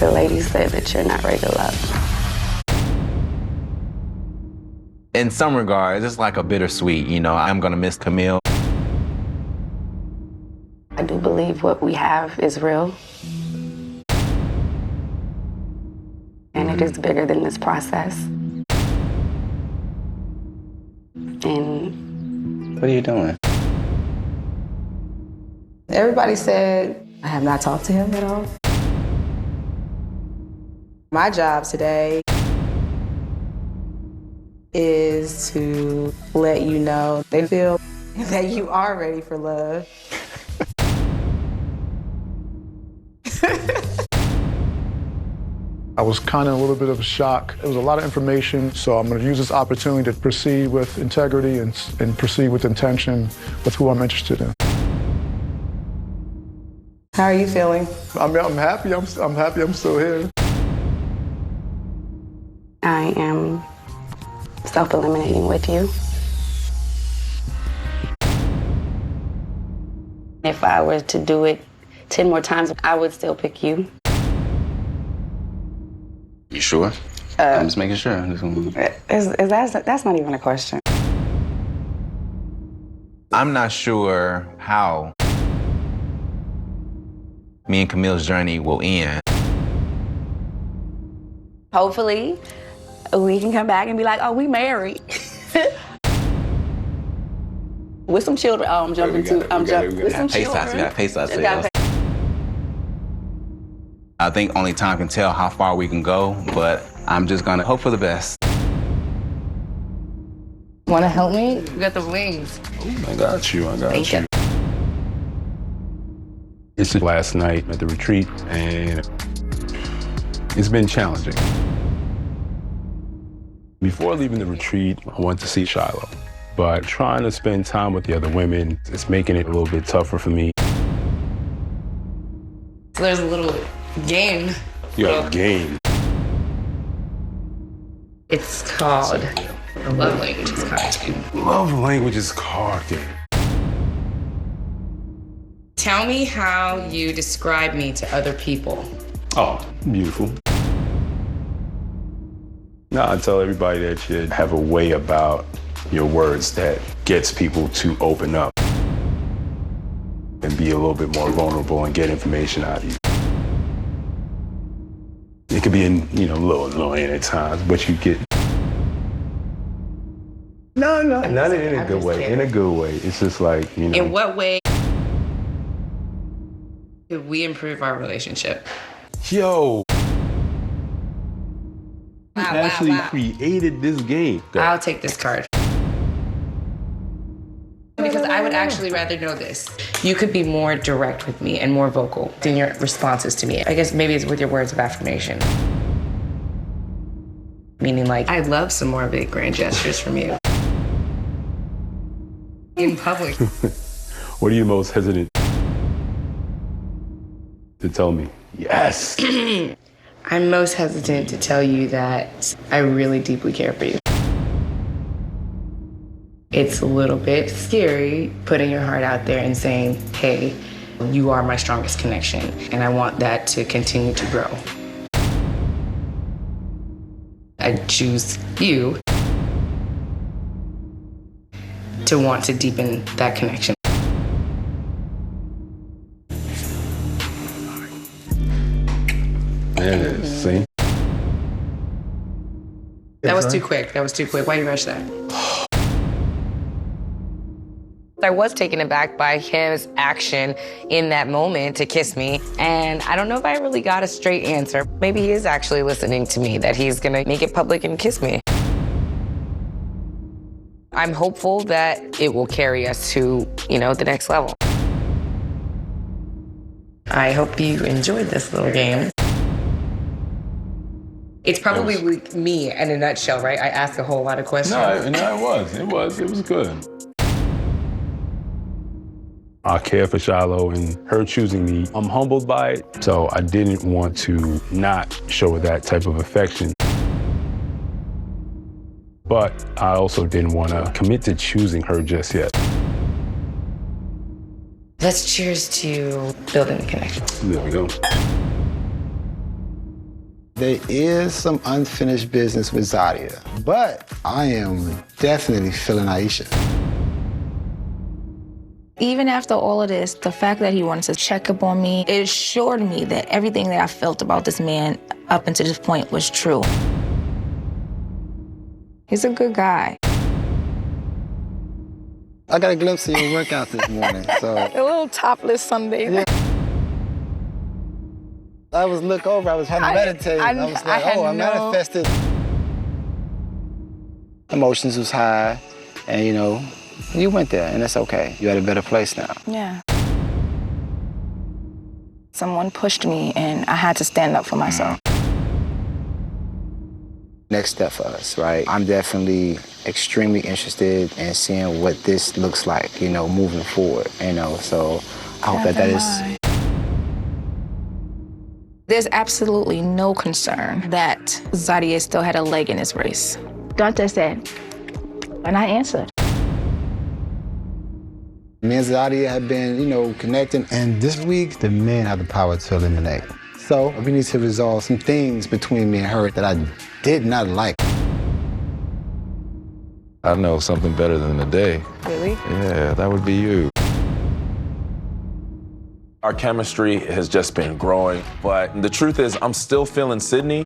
The lady said that you're not ready to love. In some regards, it's like a bittersweet, you know, I'm gonna miss Camille. I do believe what we have is real. And it is bigger than this process. And what are you doing? Everybody said I have not talked to him at all. My job today is to let you know they feel that you are ready for love. I was kind of in a little bit of a shock. It was a lot of information, so I'm going to use this opportunity to proceed with integrity and proceed with intention with who I'm interested in. How are you feeling? I'm happy. I'm happy I'm still here. I am self-eliminating with you. If I were to do it 10 more times, I would still pick you. You sure? I'm just making sure. That's not even a question. I'm not sure how me and Camille's journey will end. Hopefully, we can come back and be like, oh, we married. With some children. Oh, I'm jumping too. With some children. We gotta pace ourselves. I think only time can tell how far we can go, but I'm just gonna hope for the best. Want to help me? You got the wings. I got you. It's last night at the retreat, and it's been challenging. Before leaving the retreat, I went to see Shiloh, but trying to spend time with the other women is making it a little bit tougher for me. So there's a little game. You got a game. It's called a love languages card game. Love languages card game. Tell me how you describe me to other people. Oh, beautiful. No, I tell everybody that you have a way about your words that gets people to open up and be a little bit more vulnerable and get information out of you. It could be, a little annoying at times, but you get... No, not in a good way. In a good way. It's just like, In what way could we improve our relationship? Yo! You actually created this game. I'll take this card. Because I would actually rather know this. You could be more direct with me and more vocal in your responses to me. I guess maybe it's with your words of affirmation. Meaning like, I'd love some more big grand gestures from you. In public. What are you most hesitant to tell me? Yes! I'm most hesitant to tell you that I really deeply care for you. It's a little bit scary putting your heart out there and saying, hey, you are my strongest connection, and I want that to continue to grow. I choose you to want to deepen that connection. See? That was too quick. Why you rush that? I was taken aback by his action in that moment to kiss me, and I don't know if I really got a straight answer. Maybe he is actually listening to me, that he's gonna make it public and kiss me. I'm hopeful that it will carry us to, the next level. I hope you enjoyed this little game. It's probably me in a nutshell, right? I ask a whole lot of questions. No, it was good. I care for Shiloh and her choosing me. I'm humbled by it, so I didn't want to not show her that type of affection. But I also didn't want to commit to choosing her just yet. Let's cheers to building the connection. There we go. There is some unfinished business with Zadia, but I am definitely feeling Aisha. Even after all of this, the fact that he wanted to check up on me, it assured me that everything that I felt about this man up until this point was true. He's a good guy. I got a glimpse of your workout this morning, so. A little topless Sunday. Yeah. I was look over, I was trying to meditate. I was like, I manifested. Emotions was high, and you know, you went there, and it's okay. You're at a better place now. Yeah. Someone pushed me, and I had to stand up for myself. Next step for us, right? I'm definitely extremely interested in seeing what this looks like, you know, moving forward, you know, so I hope that is. There's absolutely no concern that Zadia still had a leg in this race. Dante said, and I answered. Me and Zadia have been, you know, connecting, and this week, the men have the power to eliminate. So we need to resolve some things between me and her that I did not like. I know something better than a day. Really? Yeah, that would be you. Our chemistry has just been growing, but the truth is I'm still feeling Sydney.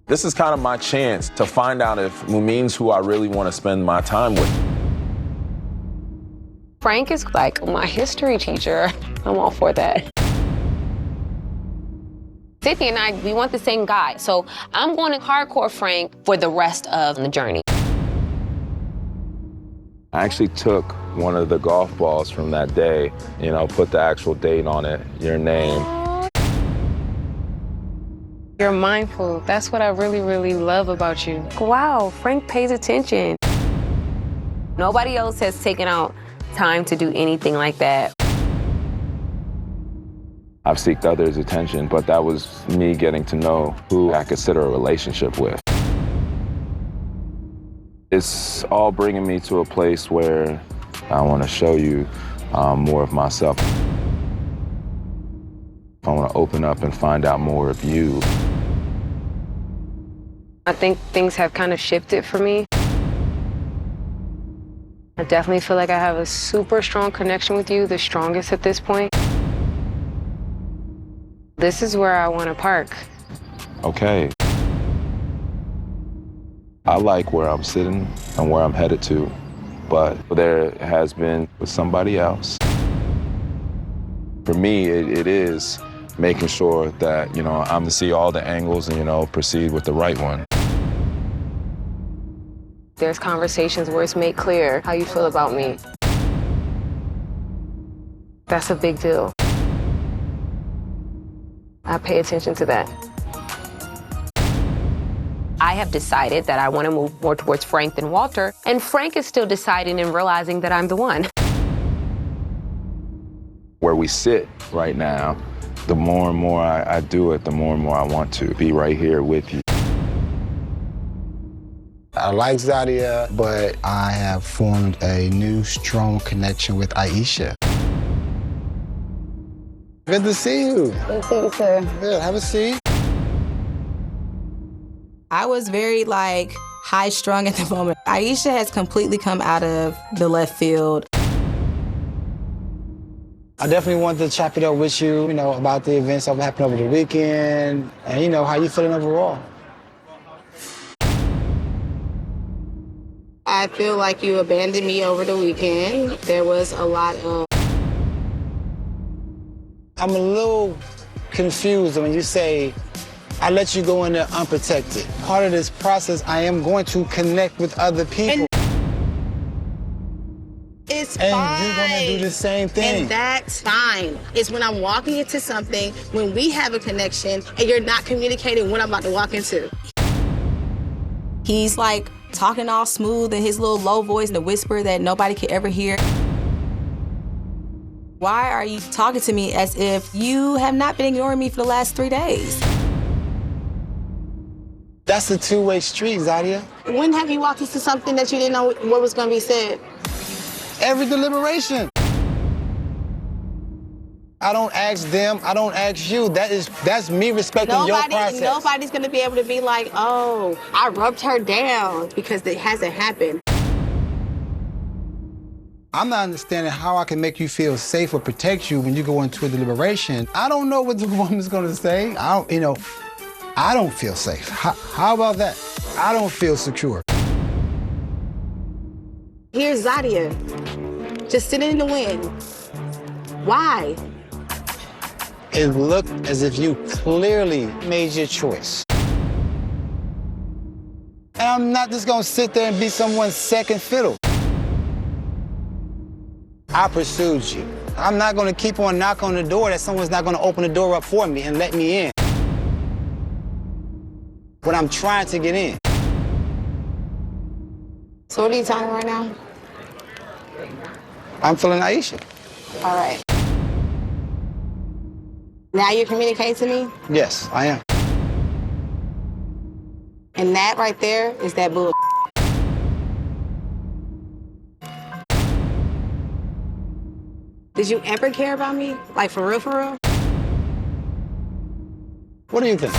This is kind of my chance to find out if Mumen's who I really want to spend my time with. Frank is like my history teacher. I'm all for that. Sydney and I, we want the same guy. So I'm going to hardcore Frank for the rest of the journey. I actually took one of the golf balls from that day, you know, put the actual date on it, your name. You're mindful. That's what I really, really love about you. Wow, Frank pays attention. Nobody else has taken out time to do anything like that. I've sought others' attention, but that was me getting to know who I consider a relationship with. It's all bringing me to a place where I want to show you more of myself. I want to open up and find out more of you. I think things have kind of shifted for me. I definitely feel like I have a super strong connection with you, the strongest at this point. This is where I want to park. Okay. I like where I'm sitting and where I'm headed to, but there has been with somebody else. For me, it is making sure that, you know, I'm to see all the angles and, you know, proceed with the right one. There's conversations where it's made clear how you feel about me. That's a big deal. I pay attention to that. I have decided that I want to move more towards Frank than Walter, and Frank is still deciding and realizing that I'm the one. Where we sit right now, the more and more I do it, the more and more I want to be right here with you. I like Zadia, but I have formed a new strong connection with Aisha. Good to see you. Good to see you, sir. Good, have a seat. I was very, high strung at the moment. Aisha has completely come out of the left field. I definitely wanted to chop it up with you, you know, about the events that happened over the weekend and, you know, how you feeling overall. I feel like you abandoned me over the weekend. There was a lot of... I'm a little confused when you say, I let you go in there unprotected. Part of this process, I am going to connect with other people. It's and fine. You're gonna do the same thing. And that's fine. It's when I'm walking into something, when we have a connection, and you're not communicating what I'm about to walk into. He's talking all smooth in his little low voice, the whisper that nobody could ever hear. Why are you talking to me as if you have not been ignoring me for the last 3 days? That's a two-way street, Zadia. When have you walked into something that you didn't know what was gonna be said? Every deliberation. I don't ask them, I don't ask you. That's me respecting your process. Nobody's gonna be able to be like, oh, I rubbed her down because it hasn't happened. I'm not understanding how I can make you feel safe or protect you when you go into a deliberation. I don't know what the woman's gonna say. I don't feel safe. How about that? I don't feel secure. Here's Zadia, just sitting in the wind. Why? It looked as if you clearly made your choice. And I'm not just gonna sit there and be someone's second fiddle. I pursued you. I'm not gonna keep on knocking on the door that someone's not gonna open the door up for me and let me in. But I'm trying to get in. So what are you talking right now? I'm feeling Aisha. All right. Now you're communicating to me? Yes, I am. And that right there is that bull. Did you ever care about me? Like, for real, for real? What do you think?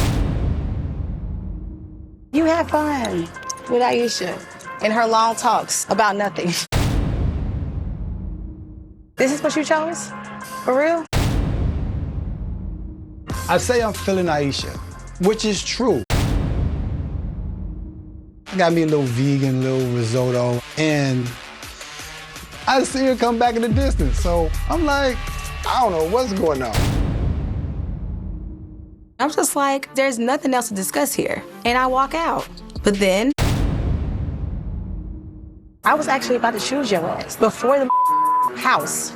You had fun with Aisha and her long talks about nothing. This is what you chose? For real? I say I'm feeling Aisha, which is true. I got me a little vegan, little risotto, and I see her come back in the distance. So I'm like, I don't know what's going on. I'm just like, there's nothing else to discuss here. And I walk out. But then, I was actually about to choose your ass before the house.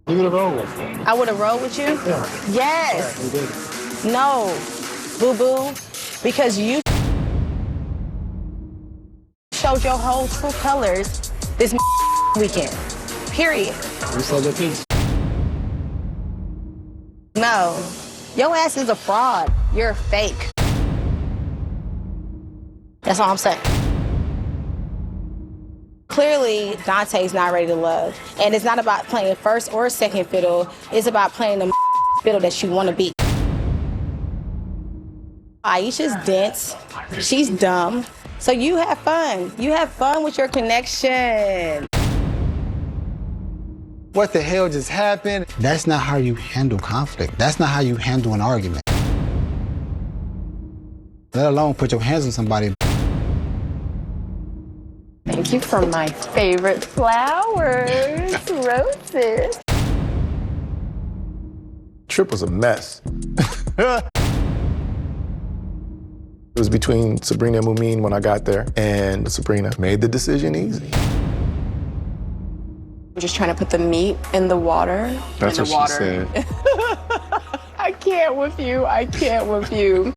You would have rolled with me. I would have rolled with you? Yeah. Yes. You did. No, boo-boo, because you showed your whole true colors this weekend, period. You said your piece. No, your ass is a fraud. You're fake. That's all I'm saying. Clearly, Dante's not ready to love. And it's not about playing first or second fiddle. It's about playing the fiddle that you want to be. Aisha's dense. She's dumb. So you have fun. You have fun with your connection. What the hell just happened? That's not how you handle conflict. That's not how you handle an argument. Let alone put your hands on somebody. Thank you for my favorite flowers, roses. Trip was a mess. It was between Sabrina and Mumen when I got there, and Sabrina made the decision easy. I'm just trying to put the meat in the water. That's what she said. I can't with you. I can't with you.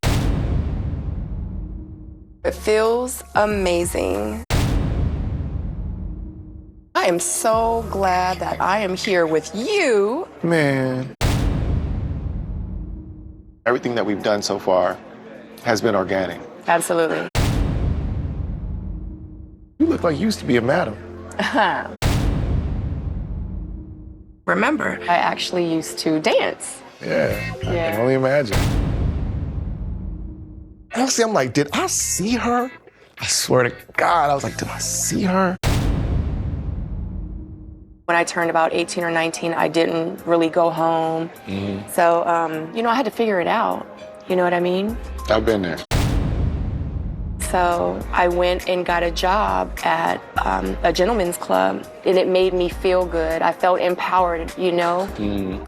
It feels amazing. I am so glad that I am here with you. Man. Everything that we've done so far has been organic. Absolutely. You look like you used to be a madam. Remember, I actually used to dance. Yeah, I can only imagine. Honestly, I'm like, did I see her? I swear to God, I was like, did I see her? When I turned about 18 or 19, I didn't really go home. Mm-hmm. So, I had to figure it out. You know what I mean? I've been there. So I went and got a job at a gentleman's club, and it made me feel good. I felt empowered, you know? Mm-hmm.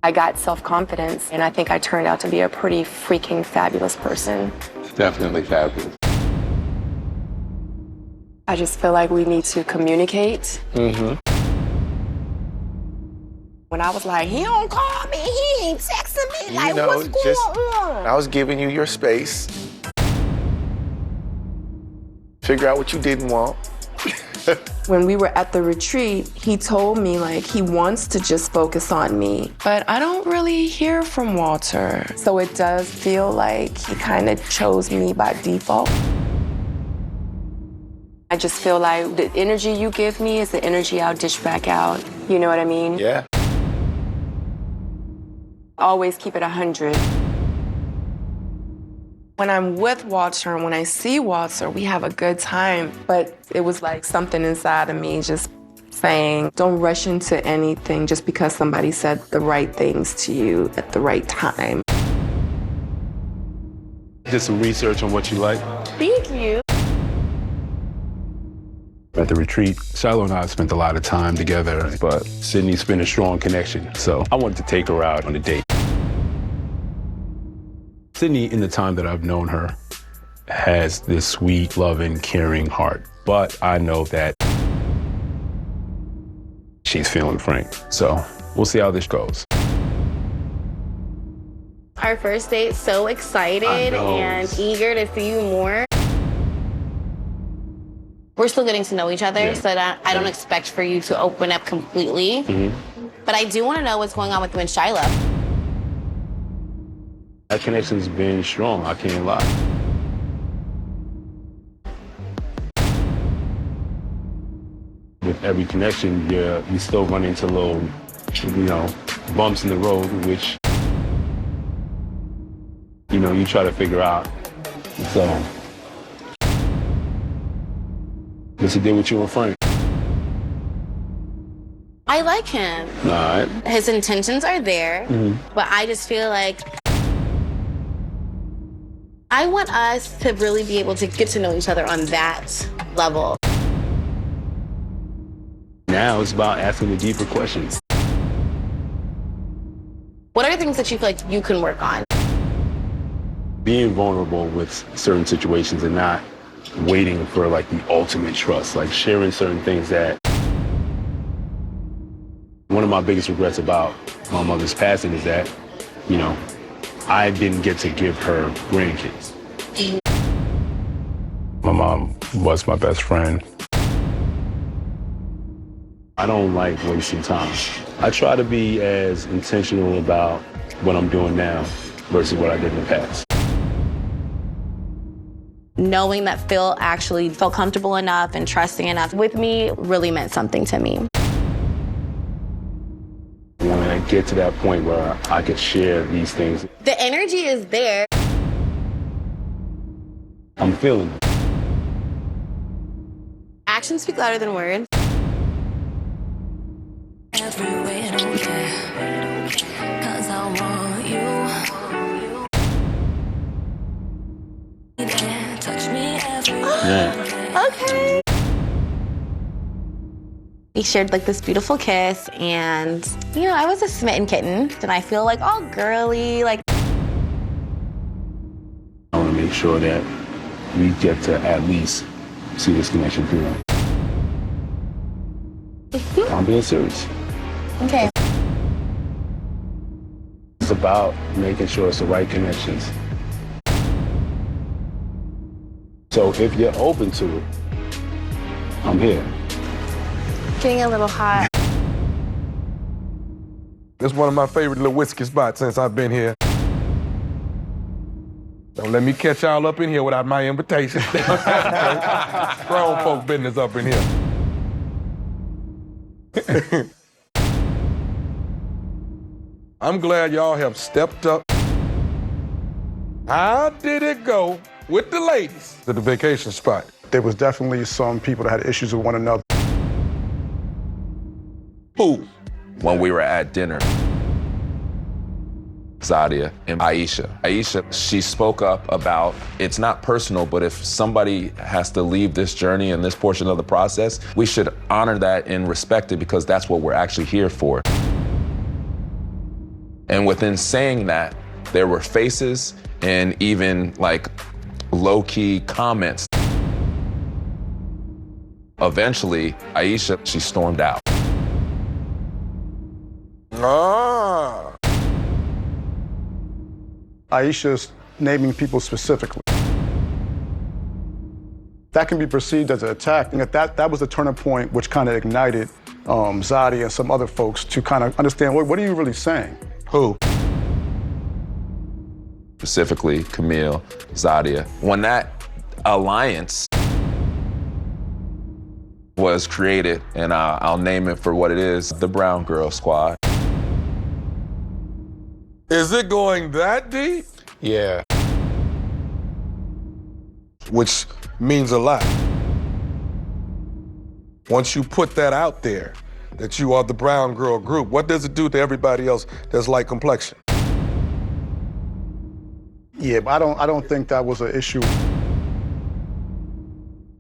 I got self-confidence, and I think I turned out to be a pretty freaking fabulous person. Definitely fabulous. I just feel like we need to communicate. Mm-hmm. When I was like, he don't call me, he ain't texting me, like, what's going on? I was giving you your space. Figure out what you didn't want. When we were at the retreat, he told me, like, he wants to just focus on me. But I don't really hear from Walter. So it does feel like he kind of chose me by default. I just feel like the energy you give me is the energy I'll dish back out. You know what I mean? Yeah. Always keep it 100. When I'm with Walter and when I see Walter, we have a good time. But it was like something inside of me just saying, don't rush into anything just because somebody said the right things to you at the right time. Did some research on what you like. Thank you. At the retreat, Shiloh and I spent a lot of time together, but Sydney's been a strong connection, so I wanted to take her out on a date. Sydney, in the time that I've known her, has this sweet, loving, caring heart, but I know that she's feeling Frank, so we'll see how this goes. Our first date, so excited and eager to see you more. We're still getting to know each other, so that I don't expect for you to open up completely. But I do want to know what's going on with you and Shiloh. That connection's been strong, I can't lie. With every connection, you still run into little, bumps in the road, which, you try to figure out. So, what's it do with you and Frank? I like him. All right. His intentions are there, but I just feel like I want us to really be able to get to know each other on that level. Now it's about asking the deeper questions. What are the things that you feel like you can work on? Being vulnerable with certain situations and not waiting for like the ultimate trust, like sharing certain things that one of my biggest regrets about my mother's passing is that, I didn't get to give her grandkids. My mom was my best friend. I don't like wasting time. I try to be as intentional about what I'm doing now versus what I did in the past. Knowing that Phil actually felt comfortable enough and trusting enough with me really meant something to me. When I get to that point where I could share these things, The energy is there. I'm feeling it. Actions speak louder than words. Okay. We shared like this beautiful kiss and, I was a smitten kitten and I feel like all girly, like. I want to make sure that we get to at least see this connection through. I'm being serious. Okay. It's about making sure it's the right connections. So if you're open to it, I'm here. Getting a little hot. It's one of my favorite little whiskey spots since I've been here. Don't let me catch y'all up in here without my invitation. Grown folk business up in here. I'm glad y'all have stepped up. How did it go with the ladies at the vacation spot? There was definitely some people that had issues with one another. Who? When we were at dinner, Zadia and Aisha. Aisha, she spoke up about, it's not personal, but if somebody has to leave this journey and this portion of the process, we should honor that and respect it because that's what we're actually here for. And within saying that, there were faces and even like low-key comments. Eventually, Aisha, she stormed out. Aisha's naming people specifically. That can be perceived as an attack, and that was the turning point which kind of ignited Zadia and some other folks to kind of understand, what are you really saying? Who? Specifically, Camille, Zadia. When that alliance was created, and I'll name it for what it is, the Brown Girl Squad. Is it going that deep? Yeah. Which means a lot. Once you put that out there, that you are the Brown Girl group, what does it do to everybody else that's light complexion? Yeah, but I don't think that was an issue.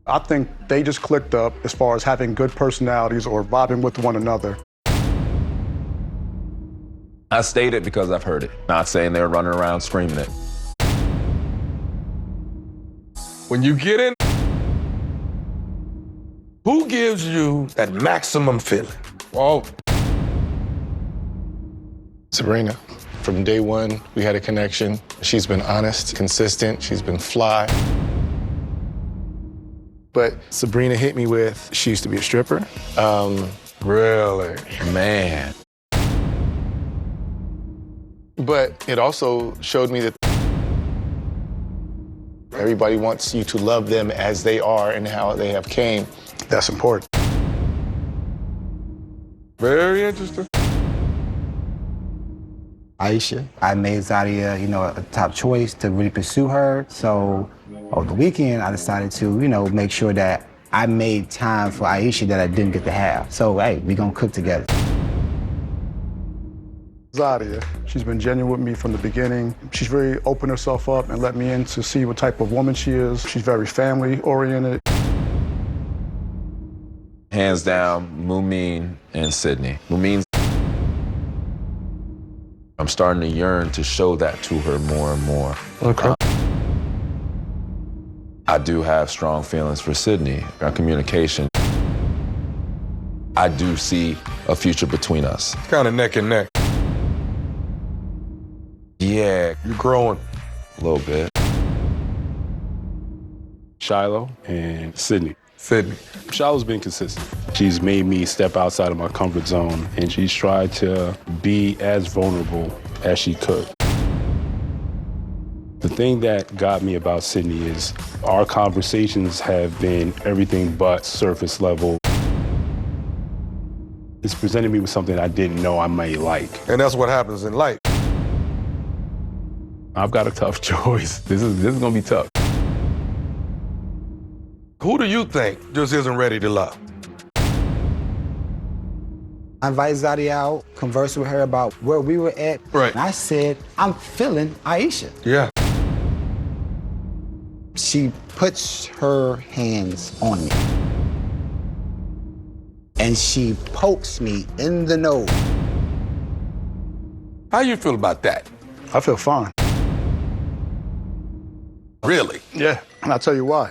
I think they just clicked up as far as having good personalities or vibing with one another. I state it because I've heard it, not saying they're running around screaming it. When you get in, who gives you that maximum feeling? Oh. Sabrina. From day one, we had a connection. She's been honest, consistent, she's been fly. But Sabrina hit me with, she used to be a stripper. Really? Man. But it also showed me that everybody wants you to love them as they are and how they have came. That's important. Very interesting. Aisha, I made Zadia, a top choice to really pursue her. So over the weekend, I decided to, make sure that I made time for Aisha that I didn't get to have. So, hey, we gonna cook together. Zadia, she's been genuine with me from the beginning. She's very opened herself up and let me in to see what type of woman she is. She's very family oriented. Hands down, Mumen and Sydney. Mumen's, I'm starting to yearn to show that to her more and more. Okay. I do have strong feelings for Sydney. Our communication, I do see a future between us. Kind of neck and neck. Yeah. You're growing. A little bit. Shiloh and Sydney. Sydney. Shiloh's been consistent. She's made me step outside of my comfort zone, and she's tried to be as vulnerable as she could. The thing that got me about Sydney is our conversations have been everything but surface level. It's presented me with something I didn't know I might like. And that's what happens in life. I've got a tough choice. This is gonna be tough. Who do you think just isn't ready to love? I invited Zadia out, conversed with her about where we were at. Right. And I said, I'm feeling Aisha. Yeah. She puts her hands on me. And she pokes me in the nose. How you feel about that? I feel fine. Really? Yeah, and I'll tell you why.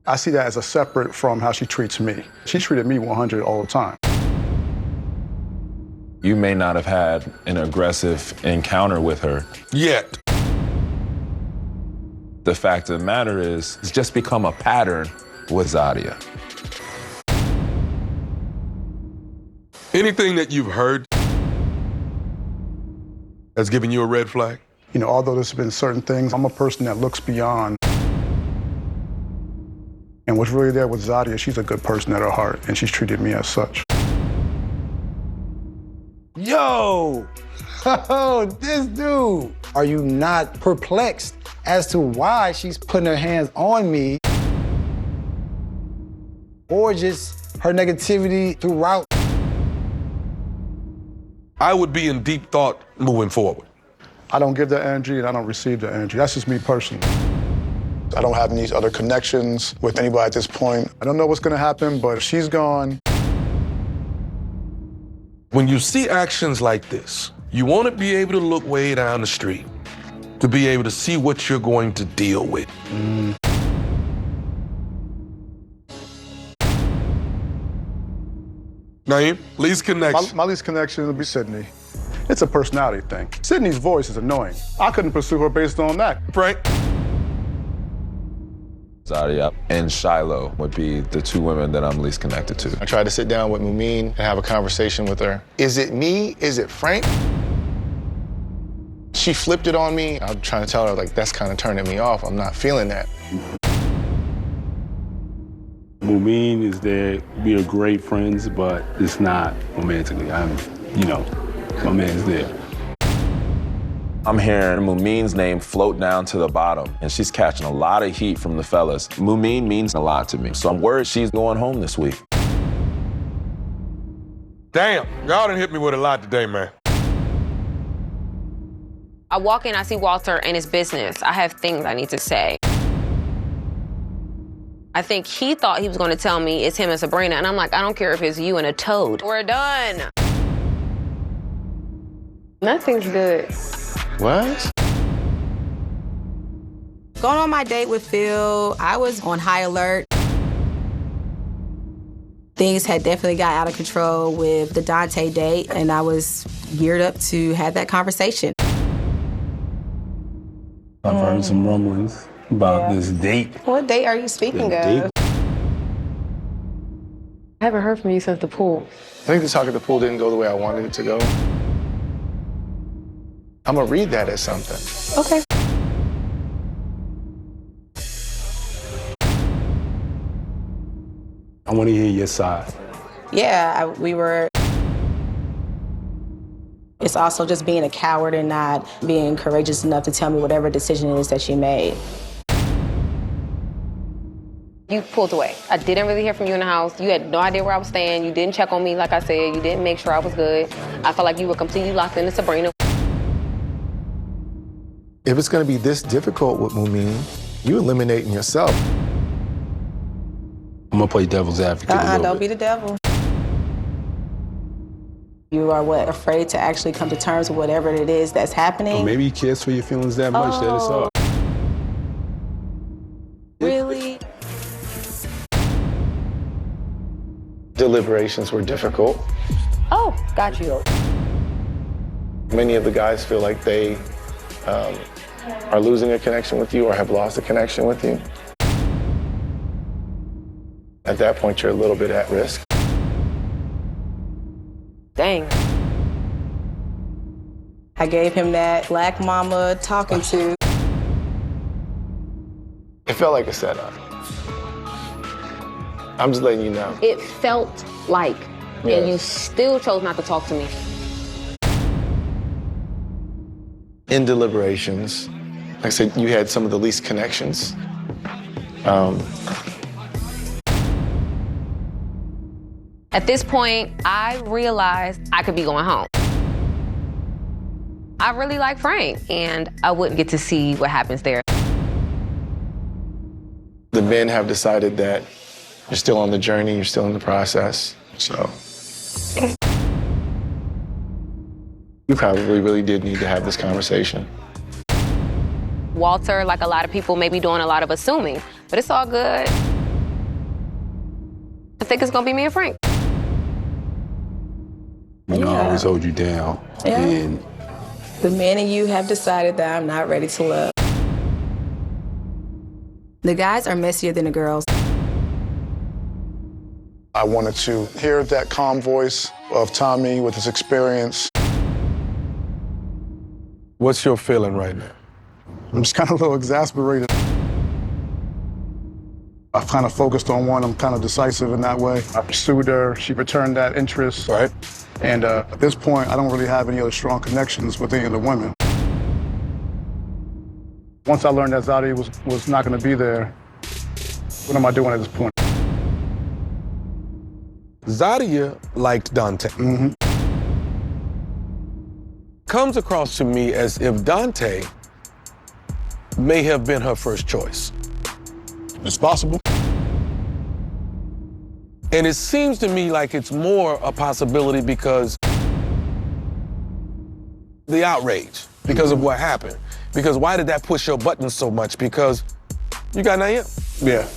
I see that as a separate from how she treats me. She treated me 100 all the time. You may not have had an aggressive encounter with her yet. The fact of the matter is, it's just become a pattern with Zadia. Anything that you've heard that's given you a red flag? Although there's been certain things, I'm a person that looks beyond. And what's really there with Zadia, she's a good person at her heart, and she's treated me as such. Yo! Oh, this dude! Are you not perplexed as to why she's putting her hands on me? Or just her negativity throughout? I would be in deep thought moving forward. I don't give that energy and I don't receive that energy. That's just me personally. I don't have any other connections with anybody at this point. I don't know what's gonna happen, but if she's gone. When you see actions like this, you want to be able to look way down the street to be able to see what you're going to deal with. Naeem, least connection. My least connection will be Sydney. It's a personality thing. Sydney's voice is annoying. I couldn't pursue her based on that. Frank? Zadia and Shiloh would be the two women that I'm least connected to. I tried to sit down with Mumen and have a conversation with her. Is it me? Is it Frank? She flipped it on me. I'm trying to tell her, that's kind of turning me off. I'm not feeling that. Mumen is there. We are great friends, but it's not romantically. My man's there. I'm hearing Mumen's name float down to the bottom, and she's catching a lot of heat from the fellas. Mumen means a lot to me, so I'm worried she's going home this week. Damn, y'all done hit me with a lot today, man. I walk in, I see Walter and his business. I have things I need to say. I think he thought he was gonna tell me it's him and Sabrina, and I'm like, I don't care if it's you and a toad. We're done. Nothing's good. What? Going on my date with Phil, I was on high alert. Things had definitely got out of control with the Dante date, and I was geared up to have that conversation. I've heard some rumblings about this date. What date are you speaking of? I haven't heard from you since the pool. I think the talk at the pool didn't go the way I wanted it to go. I'm gonna read that as something. Okay. I want to hear your side. Yeah, we were. It's also just being a coward and not being courageous enough to tell me whatever decision it is that she made. You pulled away. I didn't really hear from you in the house. You had no idea where I was staying. You didn't check on me, like I said. You didn't make sure I was good. I felt like you were completely locked into Sabrina. If it's gonna be this difficult with Mumen, you eliminating yourself. I'm gonna play devil's advocate a little Don't bit. be the devil. You are afraid to actually come to terms with whatever it is that's happening? Or maybe he cares for your feelings that much that it's hard. Really? Deliberations were difficult. Oh, got you. Many of the guys feel like they are losing a connection with you or have lost a connection with you. At that point, you're a little bit at risk. Dang. I gave him that black mama talking to. It felt like a setup. I'm just letting you know. It felt like, and you still chose not to talk to me. In deliberations, like I said, you had some of the least connections. At this point, I realized I could be going home. I really like Frank, and I wouldn't get to see what happens there. The men have decided that you're still on the journey, you're still in the process, so. You probably really did need to have this conversation. Walter, like a lot of people, may be doing a lot of assuming, but it's all good. I think it's gonna be me and Frank. You know, I always hold you down. Yeah. And The men and you have decided that I'm not ready to love. The guys are messier than the girls. I wanted to hear that calm voice of Tommy with his experience. What's your feeling right now? I'm just kind of a little exasperated. I've kind of focused on one. I'm kind of decisive in that way. I pursued her. She returned that interest. Right. And at this point, I don't really have any other strong connections with any of the women. Once I learned that Zadie was not going to be there, what am I doing at this point? Zadia liked Dante. Comes across to me as if Dante may have been her first choice. It's possible. And it seems to me like it's more a possibility because the outrage, because of what happened. Because why did that push your buttons so much? Because you got Naeem. Yeah.